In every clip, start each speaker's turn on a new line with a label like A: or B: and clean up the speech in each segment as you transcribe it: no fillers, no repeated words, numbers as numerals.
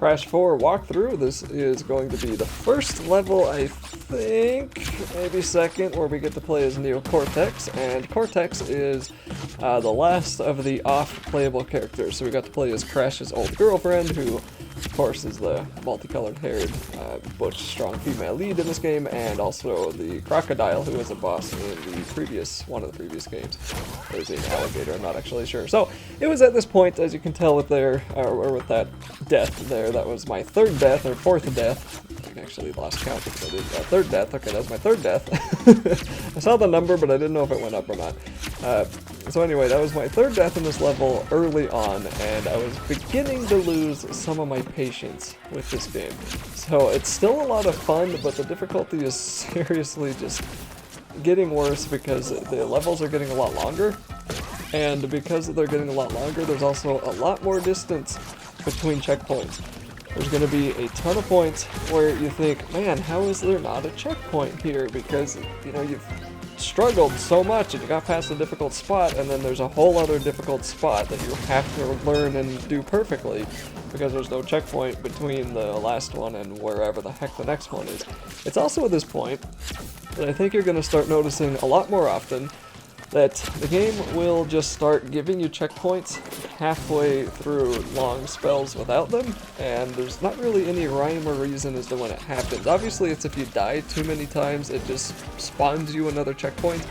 A: Crash 4 walkthrough. This is going to be the first level, I think, maybe second, where we get to play as Neo Cortex, and Cortex is the last of the off-playable characters. So we got to play as Crash's old girlfriend, who, of course, is the multicolored-haired, butch, strong female lead in this game, and also the crocodile, who was a boss in one of the previous games. There's an alligator, I'm not actually sure. So it was at this point, as you can tell with with that death there, that was my third death, or fourth death. I actually lost count because I did third death. Okay, that was my third death. I saw the number, but I didn't know if it went up or not. So anyway, that was my third death in this level early on, and I was beginning to lose some of my patience with this game. So it's still a lot of fun, but the difficulty is seriously just getting worse because the levels are getting a lot longer. And because they're getting a lot longer, there's also a lot more distance between checkpoints. There's going to be a ton of points where you think, man, how is there not a checkpoint here? Because, you know, you've struggled so much and you got past a difficult spot, and then there's a whole other difficult spot that you have to learn and do perfectly because there's no checkpoint between the last one and wherever the heck the next one is. It's also at this point that I think you're going to start noticing a lot more often that the game will just start giving you checkpoints halfway through long spells without them, and there's not really any rhyme or reason as to when it happens. Obviously, it's if you die too many times, it just spawns you another checkpoint,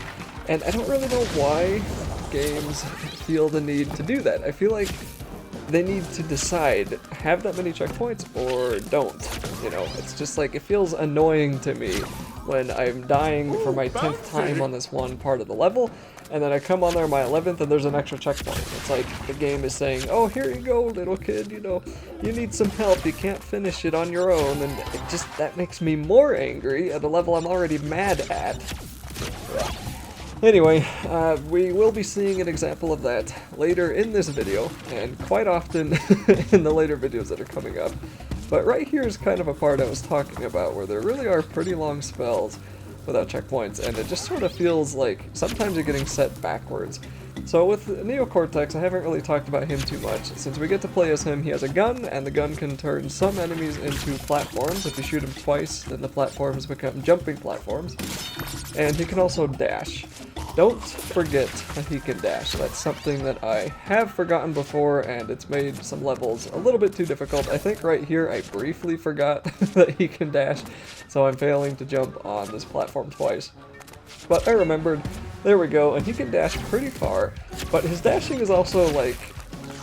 A: and I don't really know why games feel the need to do that. I feel like they need to decide, have that many checkpoints or don't. You know, it's just like, it feels annoying to me when I'm dying for my 10th time on this one part of the level, and then I come on there my 11th and there's an extra checkpoint. It's like the game is saying, oh, here you go, little kid, you know, you need some help, you can't finish it on your own, and it just, that makes me more angry at a level I'm already mad at. Anyway, we will be seeing an example of that later in this video, and quite often in the later videos that are coming up. But right here is kind of a part I was talking about, where there really are pretty long spells without checkpoints, and it just sort of feels like sometimes you're getting set backwards. So with Neo Cortex, I haven't really talked about him too much. Since we get to play as him, he has a gun, and the gun can turn some enemies into platforms. If you shoot him twice, then the platforms become jumping platforms. And he can also dash. Don't forget that he can dash. That's something that I have forgotten before, and it's made some levels a little bit too difficult. I think right here I briefly forgot that he can dash, so I'm failing to jump on this platform twice. But I remembered, there we go, and he can dash pretty far, but his dashing is also like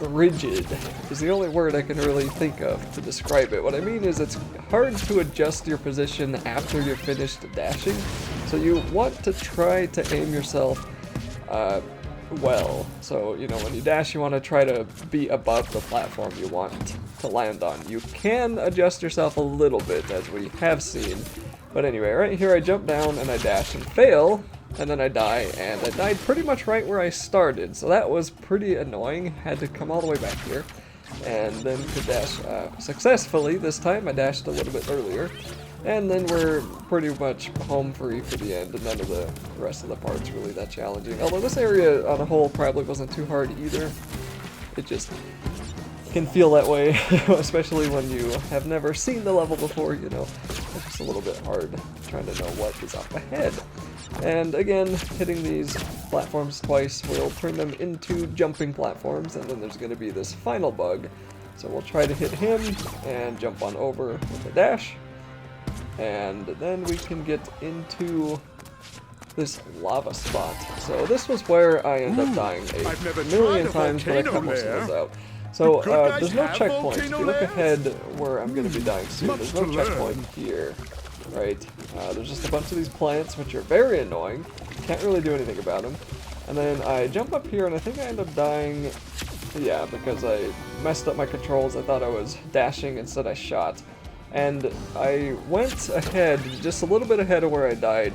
A: rigid, is the only word I can really think of to describe it. What I mean is it's hard to adjust your position after you're finished dashing, so you want to try to aim yourself well. So, you know, when you dash, you want to try to be above the platform you want to land on. You can adjust yourself a little bit, as we have seen. But anyway, right here I jump down and I dash and fail, and then I die, and I died pretty much right where I started, so that was pretty annoying. Had to come all the way back here, and then could dash successfully this time. I dashed a little bit earlier, and then we're pretty much home free for the end, and none of the rest of the parts really that challenging. Although this area on a whole probably wasn't too hard either. It just can feel that way, especially when you have never seen the level before, you know. It's just a little bit hard trying to know what is up ahead. And again, hitting these platforms twice will turn them into jumping platforms, and then there's going to be this final bug. So we'll try to hit him and jump on over with a dash, and then we can get into this lava spot. So this was where I end up dying a million times, but I cut most of those out. So there's no checkpoint. If you look ahead where I'm going to be dying soon, there's no checkpoint here, right? There's just a bunch of these plants, which are very annoying. Can't really do anything about them. And then I jump up here, and I think I end up dying, yeah, because I messed up my controls. I thought I was dashing, instead I shot. And I went ahead, just a little bit ahead of where I died,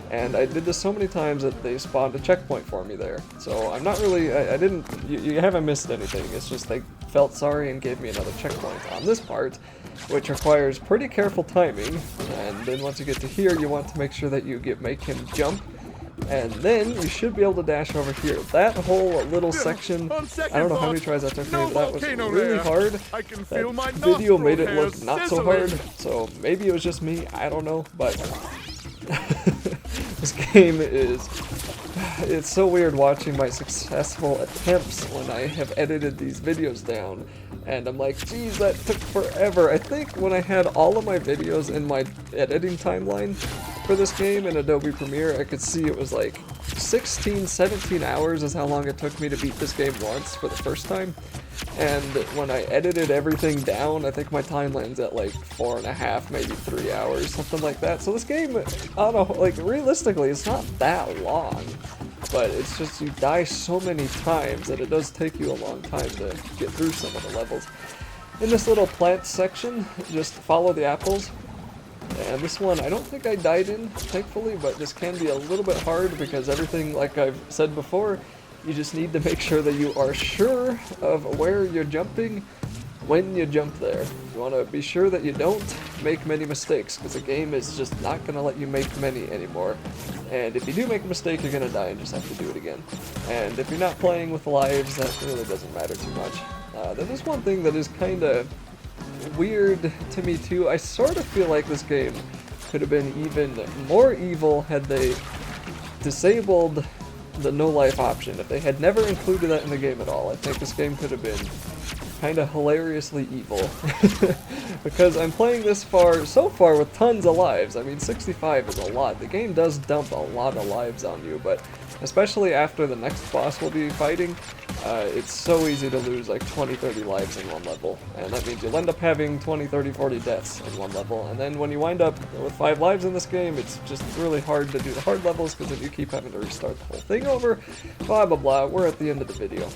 A: and I did this so many times that they spawned a checkpoint for me there. So I'm not really, you haven't missed anything. It's just they felt sorry and gave me another checkpoint on this part, which requires pretty careful timing. And then once you get to here, you want to make sure that you make him jump And then you should be able to dash over here. That whole little section, I don't know how many tries that took me, but that was really hard. That video made it look not so hard, so maybe it was just me, I don't know, but this game is... It's so weird watching my successful attempts when I have edited these videos down, and I'm like, geez, that took forever. I think when I had all of my videos in my editing timeline for this game in Adobe Premiere, I could see it was like 16, 17 hours is how long it took me to beat this game once for the first time. And when I edited everything down, I think my timeline's at like 4.5, maybe 3 hours, something like that. So this game, I don't know, like realistically, it's not that long, but it's just you die so many times that it does take you a long time to get through some of the levels. In this little plant section, just follow the apples. And this one, I don't think I died in, thankfully, but this can be a little bit hard because everything, like I've said before, you just need to make sure that you are sure of where you're jumping when you jump there. You want to be sure that you don't make many mistakes, because the game is just not going to let you make many anymore. And if you do make a mistake, you're going to die and just have to do it again. And if you're not playing with lives, that really doesn't matter too much. There is one thing that is kind of weird to me too. I sort of feel like this game could have been even more evil had they disabled the no life option. If they had never included that in the game at all, I think this game could have been kind of hilariously evil. Because I'm playing this so far with tons of lives. I mean, 65 is a lot. The game does dump a lot of lives on you, but especially after the next boss we'll be fighting, it's so easy to lose like 20, 30 lives in one level. And that means you'll end up having 20, 30, 40 deaths in one level. And then when you wind up with 5 lives in this game, it's just really hard to do the hard levels because then you keep having to restart the whole thing over. Blah, blah, blah. We're at the end of the video.